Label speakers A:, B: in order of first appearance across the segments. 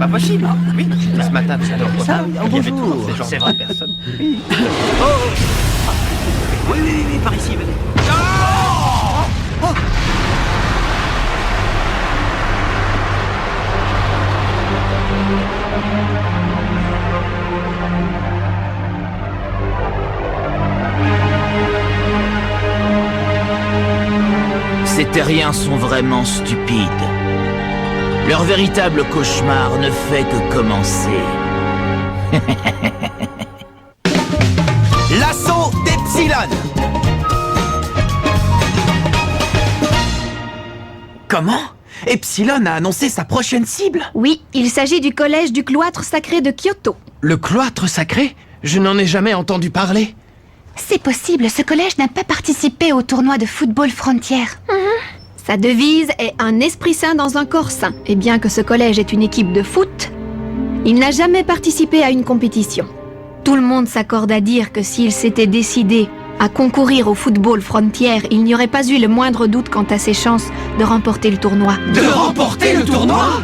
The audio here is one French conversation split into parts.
A: pas possible. Oui, ce matin, nous allons ça. Il y avait toujours ces gens. C'est vrai, personne. Oui. Oui, par ici, venez.
B: Ces terriens sont vraiment stupides. Leur véritable cauchemar ne fait que commencer.
C: L'assaut d'Epsilon. Comment? Epsilon a annoncé sa prochaine cible?
D: Oui, il s'agit du collège du cloître sacré de Kyoto.
E: Le cloître sacré? Je n'en ai jamais entendu parler.
D: C'est possible, ce collège n'a pas participé au tournoi de football frontière. Sa devise est « un esprit sain dans un corps sain ». Et bien que ce collège est une équipe de foot, il n'a jamais participé à une compétition. Tout le monde s'accorde à dire que s'il s'était décidé à concourir au football frontière, il n'y aurait pas eu le moindre doute quant à ses chances de remporter le tournoi.
C: De remporter le tournoi?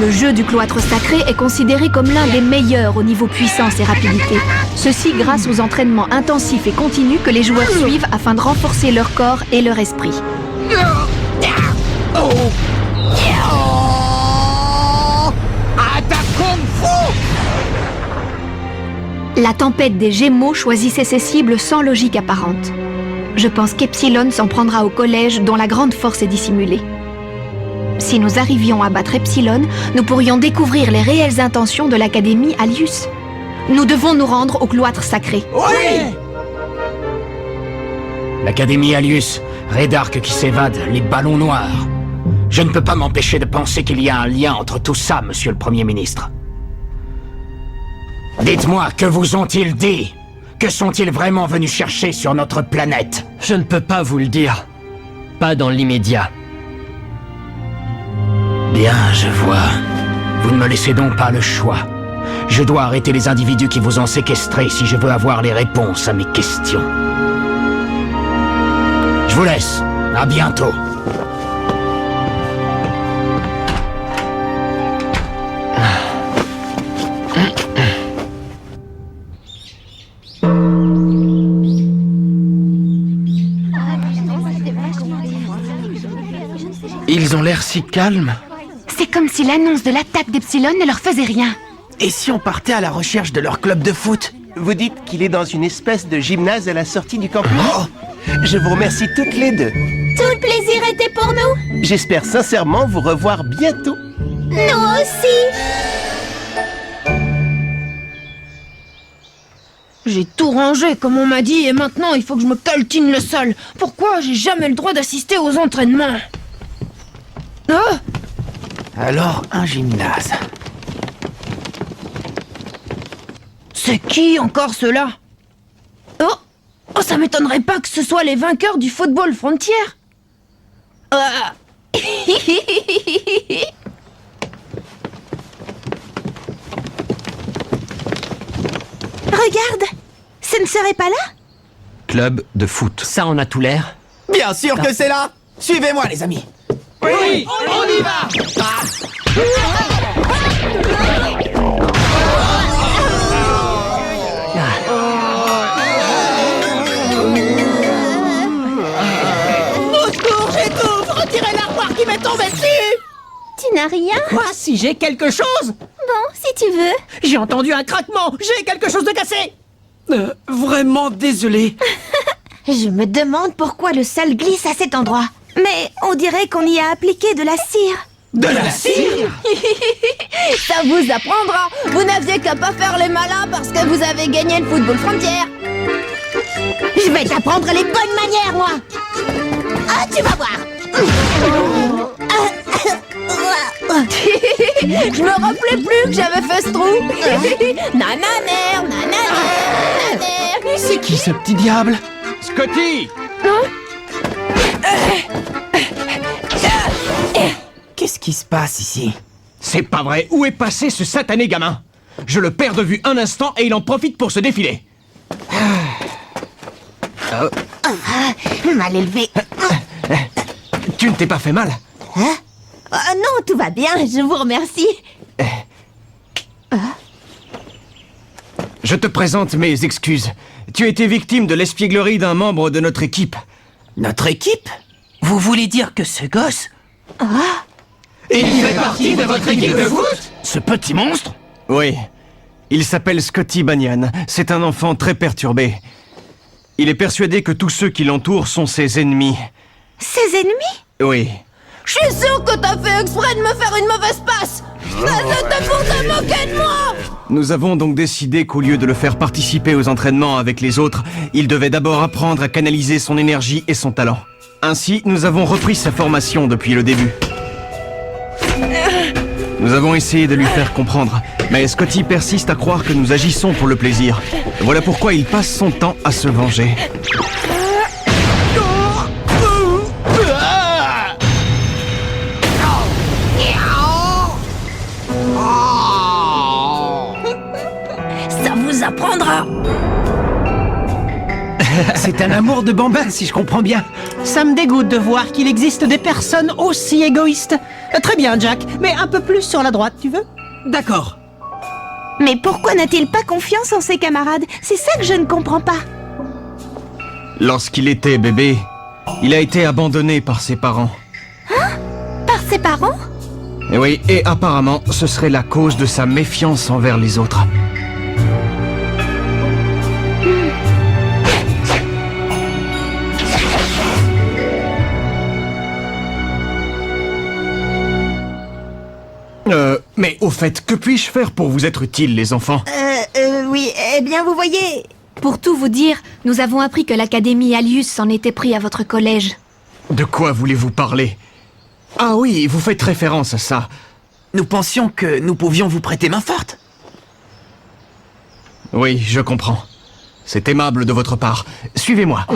D: Le jeu du cloître sacré est considéré comme l'un des meilleurs au niveau puissance et rapidité. Ceci grâce aux entraînements intensifs et continus que les joueurs suivent afin de renforcer leur corps et leur esprit. La tempête des Gémeaux choisissait ses cibles sans logique apparente. Je pense qu'Epsilon s'en prendra au collège dont la grande force est dissimulée. Si nous arrivions à battre Epsilon, nous pourrions découvrir les réelles intentions de l'Académie Alius. Nous devons nous rendre au cloître sacré.
C: Oui!
F: L'Académie Alius, Redark qui s'évade, les ballons noirs. Je ne peux pas m'empêcher de penser qu'il y a un lien entre tout ça, monsieur le Premier ministre. Dites-moi, que vous ont-ils dit? Que sont-ils vraiment venus chercher sur notre planète?
E: Je ne peux pas vous le dire. Pas dans l'immédiat.
F: Bien, je vois. Vous ne me laissez donc pas le choix. Je dois arrêter les individus qui vous ont séquestré si je veux avoir les réponses à mes questions. Je vous laisse. À bientôt.
E: Ils ont l'air si calmes.
D: C'est comme si l'annonce de l'attaque d'Epsilon ne leur faisait rien.
C: Et si on partait à la recherche de leur club de foot?
A: Vous dites qu'il est dans une espèce de gymnase à la sortie du campus? Je vous remercie toutes les deux.
D: Tout le plaisir était pour nous.
A: J'espère sincèrement vous revoir bientôt.
D: Nous aussi.
G: J'ai tout rangé comme on m'a dit et maintenant il faut que je me caltine le sol. Pourquoi j'ai jamais le droit d'assister aux entraînements? Oh!
C: Alors, un gymnase.
G: C'est qui encore ceux-là? Oh, ça m'étonnerait pas que ce soit les vainqueurs du football frontière.
D: Regarde, ce ne serait pas là?
E: Club de foot. Ça en a tout l'air.
C: Bien sûr que c'est là! Suivez-moi, les amis!
A: Oui, on y va!
G: Au secours, j'étouffe! Retirez l'armoire qui m'est tombée dessus!
D: Tu n'as rien?
G: Quoi, si j'ai quelque chose?
D: Bon, si tu veux.
G: J'ai entendu un craquement! J'ai quelque chose de cassé!
C: Vraiment désolé.
D: Je me demande pourquoi le sol glisse à cet endroit. Mais on dirait qu'on y a appliqué de la cire.
C: De la cire?
G: Ça vous apprendra! Vous n'aviez qu'à pas faire les malins parce que vous avez gagné le football frontière!
D: Je vais t'apprendre les bonnes manières, moi. Ah, tu vas voir.
G: Je me rappelais plus que j'avais fait ce trou! Nananer, nananer.
E: C'est qui ce petit diable?
A: Scotty!
C: Qu'est-ce qui se passe ici?
E: C'est pas vrai. Où est passé ce satané gamin? Je le perds de vue un instant et il en profite pour se défiler.
D: Mal élevé.
E: Tu ne t'es pas fait mal?
D: Non, tout va bien, je vous remercie.
E: Je te présente mes excuses. Tu as été victime de l'espièglerie d'un membre de notre équipe.
C: Notre équipe? Vous voulez dire que ce gosse...
E: Et il fait partie de votre équipe de foot?
F: Ce petit monstre?
E: Oui. Il s'appelle Scotty Banyan. C'est un enfant très perturbé. Il est persuadé que tous ceux qui l'entourent sont ses ennemis.
D: Ses ennemis?
E: Oui.
G: Je suis sûr que t'as fait exprès de me faire une mauvaise passe. C'était pour te moquer de moi.
E: Nous avons donc décidé qu'au lieu de le faire participer aux entraînements avec les autres, il devait d'abord apprendre à canaliser son énergie et son talent. Ainsi, nous avons repris sa formation depuis le début. Nous avons essayé de lui faire comprendre, mais Scotty persiste à croire que nous agissons pour le plaisir. Voilà pourquoi il passe son temps à se venger.
G: Ça vous apprendra.
C: C'est un amour de bambin, si je comprends bien.
H: Ça me dégoûte de voir qu'il existe des personnes aussi égoïstes. Très bien, Jack, mais un peu plus sur la droite, tu veux?
C: D'accord.
D: Mais pourquoi n'a-t-il pas confiance en ses camarades? C'est ça que je ne comprends pas.
E: Lorsqu'il était bébé, il a été abandonné par ses parents.
D: Par ses parents?
E: Et oui, et apparemment, ce serait la cause de sa méfiance envers les autres. Mais au fait, que puis-je faire pour vous être utile, les enfants?
G: Oui, eh bien, vous voyez...
D: Pour tout vous dire, nous avons appris que l'Académie Alius s'en était pris à votre collège.
E: De quoi voulez-vous parler? Ah oui, vous faites référence à ça.
C: Nous pensions que nous pouvions vous prêter main forte.
E: Oui, je comprends. C'est aimable de votre part. Suivez-moi.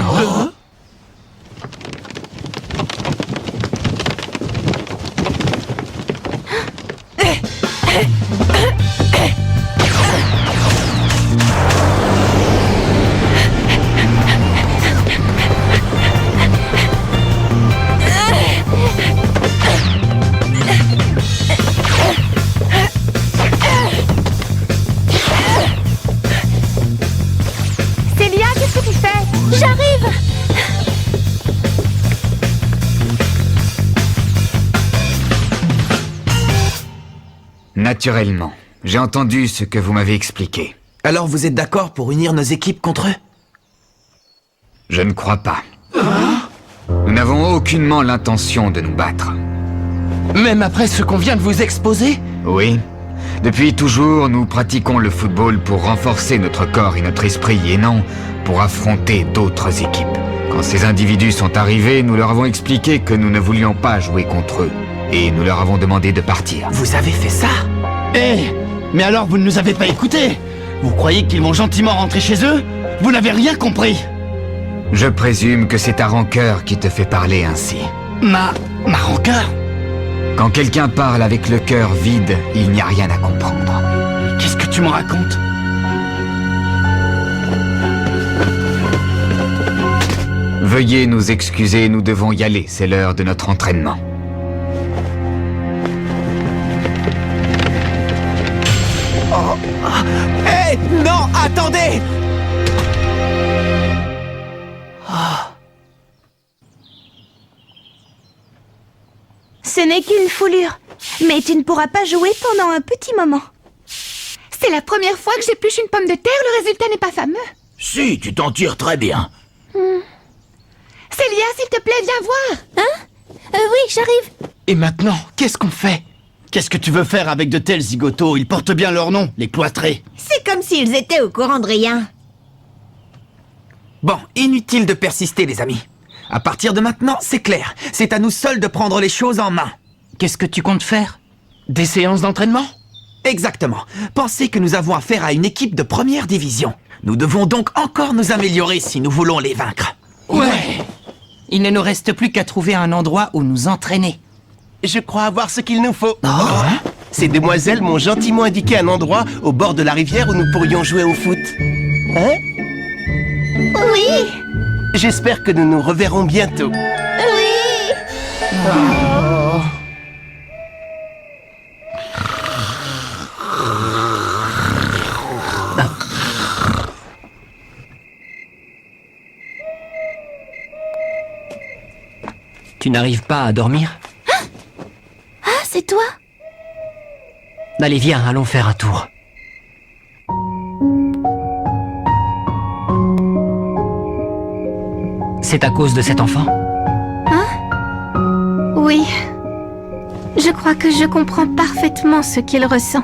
D: Célia, qu'est-ce que tu fais? J'arrive!
I: Naturellement. J'ai entendu ce que vous m'avez expliqué.
C: Alors vous êtes d'accord pour unir nos équipes contre eux?
I: Je ne crois pas. Nous n'avons aucunement l'intention de nous battre.
B: Même après ce qu'on vient de vous exposer?
I: Oui. Depuis toujours, nous pratiquons le football pour renforcer notre corps et notre esprit, et non pour affronter d'autres équipes. Quand ces individus sont arrivés, nous leur avons expliqué que nous ne voulions pas jouer contre eux, et nous leur avons demandé de partir.
C: Vous avez fait ça?
F: Mais alors vous ne nous avez pas écoutés? Vous croyez qu'ils vont gentiment rentrer chez eux? Vous n'avez rien compris.
I: Je présume que c'est ta rancœur qui te fait parler ainsi.
F: Ma rancœur?
I: Quand quelqu'un parle avec le cœur vide, il n'y a rien à comprendre.
F: Qu'est-ce que tu me racontes?
I: Veuillez nous excuser, nous devons y aller, c'est l'heure de notre entraînement.
C: Hé! Non, attendez!
D: Ce n'est qu'une foulure. Mais tu ne pourras pas jouer pendant un petit moment. C'est la première fois que j'épluche une pomme de terre, le résultat n'est pas fameux.
B: Si, tu t'en tires très bien.
D: Célia, s'il te plaît, viens voir. Hein? Oui, j'arrive.
C: Et maintenant, qu'est-ce qu'on fait?
F: Qu'est-ce que tu veux faire avec de tels zigotos? Ils portent bien leur nom, les cloîtrés.
G: C'est comme s'ils étaient au courant de rien.
C: Bon, inutile de persister, les amis. À partir de maintenant, c'est clair. C'est à nous seuls de prendre les choses en main.
H: Qu'est-ce que tu comptes faire? Des séances d'entraînement?
C: Exactement. Pensez que nous avons affaire à une équipe de première division. Nous devons donc encore nous améliorer si nous voulons les vaincre.
H: Ouais. Il ne nous reste plus qu'à trouver un endroit où nous entraîner.
A: Je crois avoir ce qu'il nous faut. Ces demoiselles m'ont gentiment indiqué un endroit au bord de la rivière où nous pourrions jouer au foot. Hein?
D: Oui.
A: J'espère que nous nous reverrons bientôt.
D: Oui.
J: Tu n'arrives pas à dormir?
D: Ah, c'est toi?
J: Allez, viens, allons faire un tour. C'est à cause de cet enfant?
D: Oui. Je crois que je comprends parfaitement ce qu'il ressent.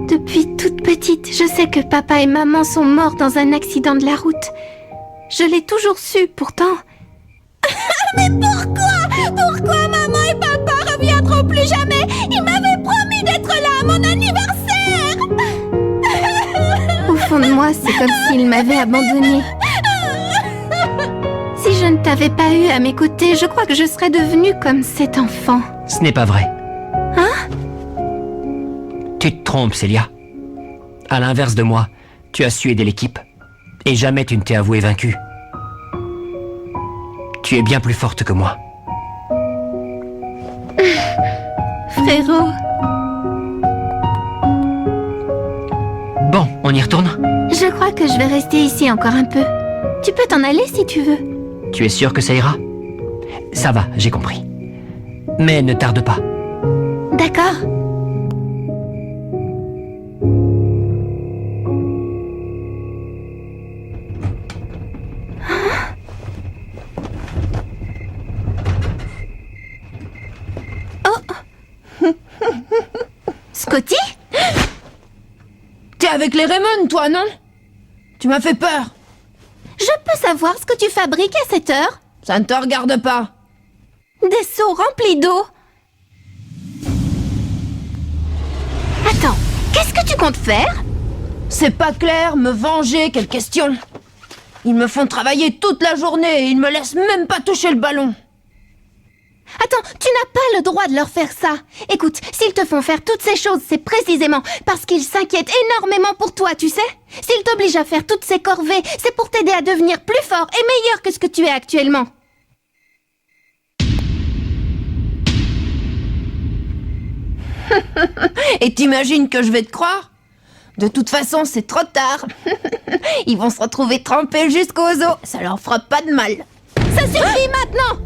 D: Depuis toute petite, je sais que papa et maman sont morts dans un accident de la route. Je l'ai toujours su, pourtant. Mais pourquoi maman et papa reviendront plus jamais? Ils m'avaient promis d'être là à mon anniversaire. Au fond de moi, c'est comme s'ils m'avaient abandonnée. Si je ne t'avais pas eu à mes côtés, je crois que je serais devenue comme cet enfant.
J: Ce n'est pas vrai.
D: Hein?
J: Tu te trompes, Célia. À l'inverse de moi, tu as su aider l'équipe. Et jamais tu ne t'es avouée vaincue. Tu es bien plus forte que moi.
D: Frérot.
J: Bon, on y retourne?
D: Je crois que je vais rester ici encore un peu. Tu peux t'en aller si tu veux.
J: Tu es sûr que ça ira? Ça va, j'ai compris. Mais ne tarde pas.
D: D'accord. Scotty?
G: T'es avec les Raymond, toi, non? Tu m'as fait peur.
D: Je peux savoir ce que tu fabriques à cette heure?
G: Ça ne te regarde pas.
D: Des seaux remplis d'eau. Attends, qu'est-ce que tu comptes faire?
G: C'est pas clair, me venger, quelle question. Ils me font travailler toute la journée et ils me laissent même pas toucher le ballon.
D: Attends, tu n'as pas le droit de leur faire ça. Écoute, s'ils te font faire toutes ces choses, c'est précisément parce qu'ils s'inquiètent énormément pour toi, tu sais? S'ils t'obligent à faire toutes ces corvées, c'est pour t'aider à devenir plus fort et meilleur que ce que tu es actuellement.
G: Et t'imagines que je vais te croire? De toute façon, c'est trop tard. Ils vont se retrouver trempés jusqu'aux os. Ça leur fera pas de mal.
D: Ça suffit maintenant!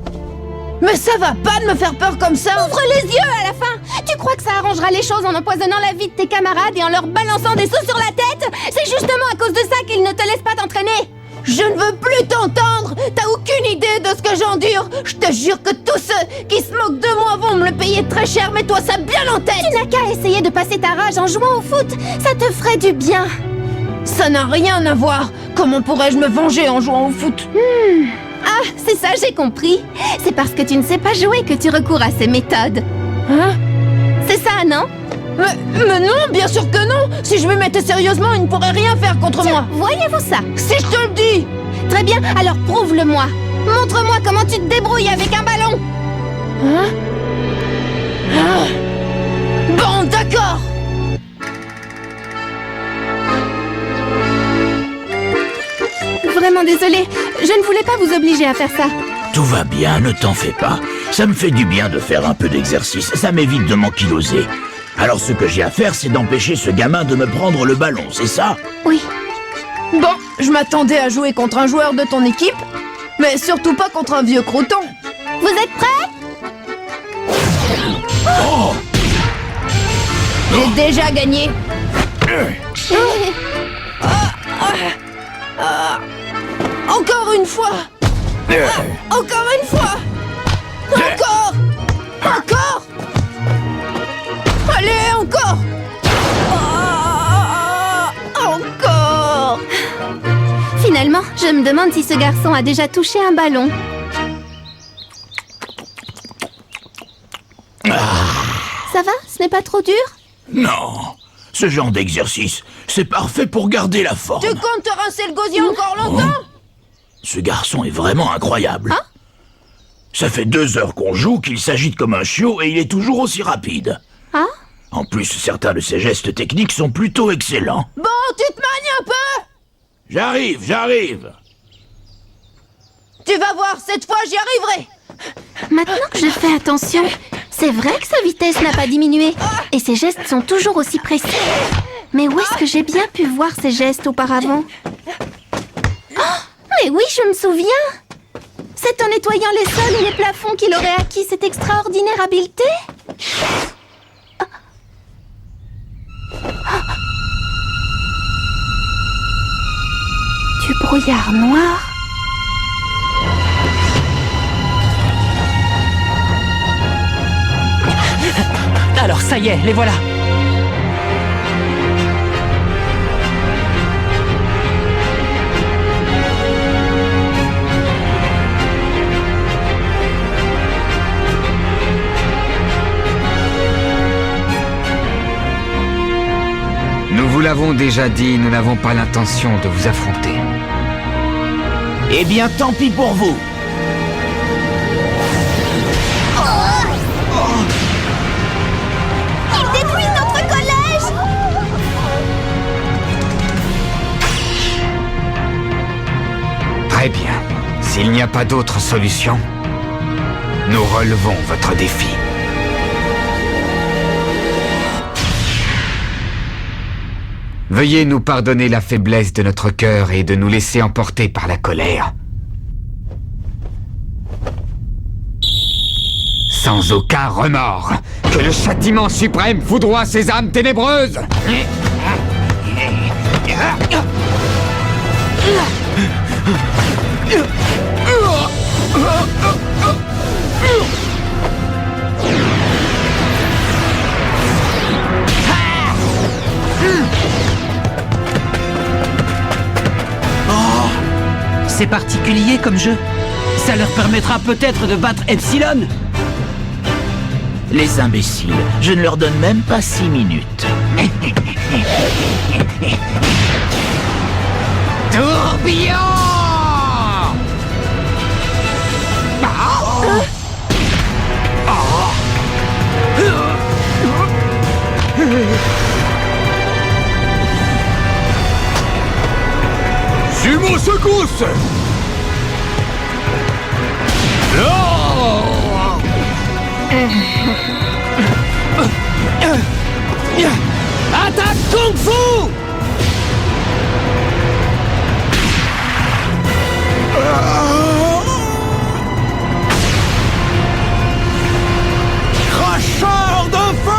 G: Mais ça va pas de me faire peur comme ça!
D: Ouvre les yeux à la fin! Tu crois que ça arrangera les choses en empoisonnant la vie de tes camarades et en leur balançant des seaux sur la tête? C'est justement à cause de ça qu'ils ne te laissent pas t'entraîner!
G: Je ne veux plus t'entendre! T'as aucune idée de ce que j'endure! Je te jure que tous ceux qui se moquent de moi vont me le payer très cher, mais toi ça bien en tête!
D: Tu n'as qu'à essayer de passer ta rage en jouant au foot! Ça te ferait du bien!
G: Ça n'a rien à voir! Comment pourrais-je me venger en jouant au foot?
D: Ah, c'est ça, j'ai compris. C'est parce que tu ne sais pas jouer que tu recours à ces méthodes.
G: Hein?
D: C'est ça, non?
G: Mais non, bien sûr que non! Si je me mettais sérieusement, ils ne pourraient rien faire contre moi!
D: Voyez-vous ça?
G: Si je te le dis!
D: Très bien, alors prouve-le-moi. Montre-moi comment tu te débrouilles avec un ballon.
G: Hein? Ah. Bon, d'accord!
D: Vraiment désolée, je ne voulais pas vous obliger à faire ça.
B: Tout va bien, ne t'en fais pas. Ça me fait du bien de faire un peu d'exercice, ça m'évite de m'ankyloser. Alors ce que j'ai à faire, c'est d'empêcher ce gamin de me prendre le ballon, c'est ça?
D: Oui.
G: Bon, je m'attendais à jouer contre un joueur de ton équipe, mais surtout pas contre un vieux crouton.
D: Vous êtes prêts?
B: Oh!
G: J'ai déjà gagné. Encore une fois! Encore une fois! Encore! Encore! Allez, encore! Encore!
D: Finalement, je me demande si ce garçon a déjà touché un ballon. Ça va? Ce n'est pas trop dur?
B: Non, ce genre d'exercice, c'est parfait pour garder la forme.
G: Tu comptes te rincer le gosier encore longtemps?
B: Ce garçon est vraiment incroyable.
D: Hein?
B: Ça fait 2 heures qu'on joue, qu'il s'agite comme un chiot et il est toujours aussi rapide.
D: Ah?
B: En plus, certains de ses gestes techniques sont plutôt excellents.
G: Bon, tu te manies un peu?
B: J'arrive.
G: Tu vas voir, cette fois j'y arriverai.
D: Maintenant que je fais attention, c'est vrai que sa vitesse n'a pas diminué. Et ses gestes sont toujours aussi précis. Mais où est-ce que j'ai bien pu voir ces gestes auparavant? Oh, mais oui, je me souviens. C'est en nettoyant les sols et les plafonds qu'il aurait acquis cette extraordinaire habileté? Du brouillard noir.
J: Alors ça y est, les voilà.
I: Nous vous l'avons déjà dit, nous n'avons pas l'intention de vous affronter.
B: Eh bien, tant pis pour vous.
D: Il détruit notre collège!
I: Très bien. S'il n'y a pas d'autre solution, nous relevons votre défi. Veuillez nous pardonner la faiblesse de notre cœur et de nous laisser emporter par la colère. Sans aucun remords, que le châtiment suprême foudroie ces âmes ténébreuses!
H: C'est particulier comme jeu. Ça leur permettra peut-être de battre Epsilon.
B: Les imbéciles, je ne leur donne même pas 6 minutes.
I: Tourbillon!
E: Sumo secousse!
H: Attaque Kung Fu!
E: Cracheur de feu!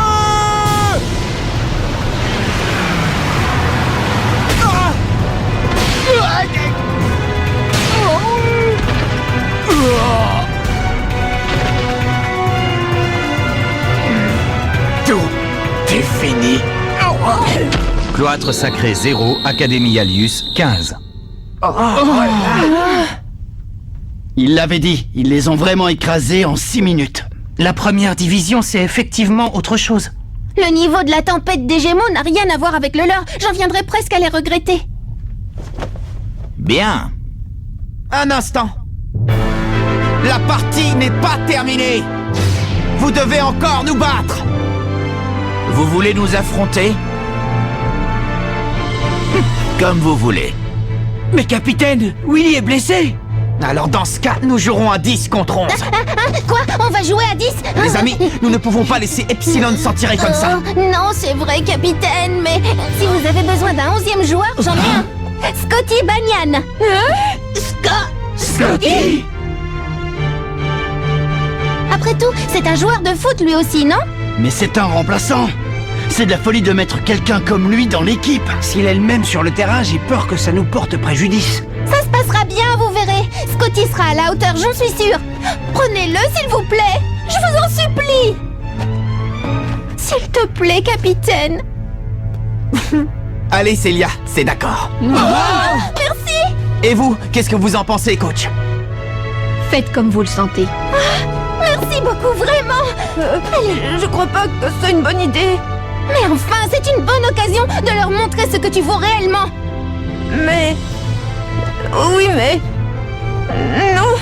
B: Tout est fini.
E: Cloître sacré 0, Académie Alius 15.
H: Il l'avait dit, ils les ont vraiment écrasés en 6 minutes. La première division, c'est effectivement autre chose.
D: Le niveau de la tempête des Gémeaux n'a rien à voir avec le leur. J'en viendrais presque à les regretter.
B: Bien.
C: Un instant. La partie n'est pas terminée. Vous devez encore nous battre.
B: Vous voulez nous affronter? Comme vous voulez.
H: Mais capitaine, Willy est blessé.
C: Alors dans ce cas, nous jouerons à 10 contre 11.
D: Quoi? On va jouer à 10?
C: Les amis, nous ne pouvons pas laisser Epsilon s'en tirer comme ça.
D: Non, c'est vrai, capitaine, mais si vous avez besoin d'un 11e joueur, j'en ai un. Scotty Banyan.
B: Scotty!
D: Après tout, c'est un joueur de foot lui aussi, non?
H: Mais c'est un remplaçant. C'est de la folie de mettre quelqu'un comme lui dans l'équipe. S'il est le même sur le terrain, j'ai peur que ça nous porte préjudice.
D: Ça se passera bien, vous verrez. Scotty sera à la hauteur, j'en suis sûre. Prenez-le, s'il vous plaît. Je vous en supplie. S'il te plaît, capitaine.
C: Allez, Célia, c'est d'accord.
D: Merci.
C: Et vous, qu'est-ce que vous en pensez, coach?
D: Faites comme vous le sentez. Merci beaucoup, vraiment.
G: Je crois pas que c'est une bonne idée.
D: Mais enfin, c'est une bonne occasion de leur montrer ce que tu vaux réellement.
G: Mais... Oui, mais... Non.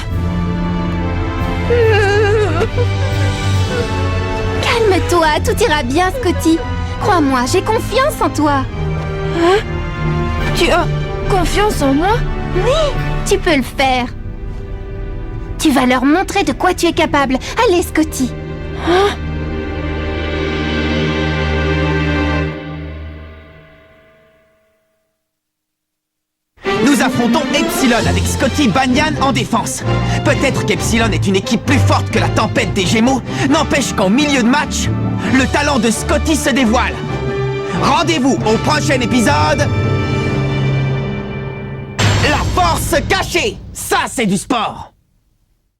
D: Calme-toi, tout ira bien, Scotty. Crois-moi, j'ai confiance en toi.
G: Hein? Tu as confiance en moi?
D: Oui, tu peux le faire. Tu vas leur montrer de quoi tu es capable. Allez, Scotty.
G: Hein?
C: Nous affrontons Epsilon avec Scotty Banyan en défense. Peut-être qu'Epsilon est une équipe plus forte que la tempête des Gémeaux, n'empêche qu'en milieu de match, le talent de Scotty se dévoile. Rendez-vous au prochain épisode. La force cachée, ça c'est du sport.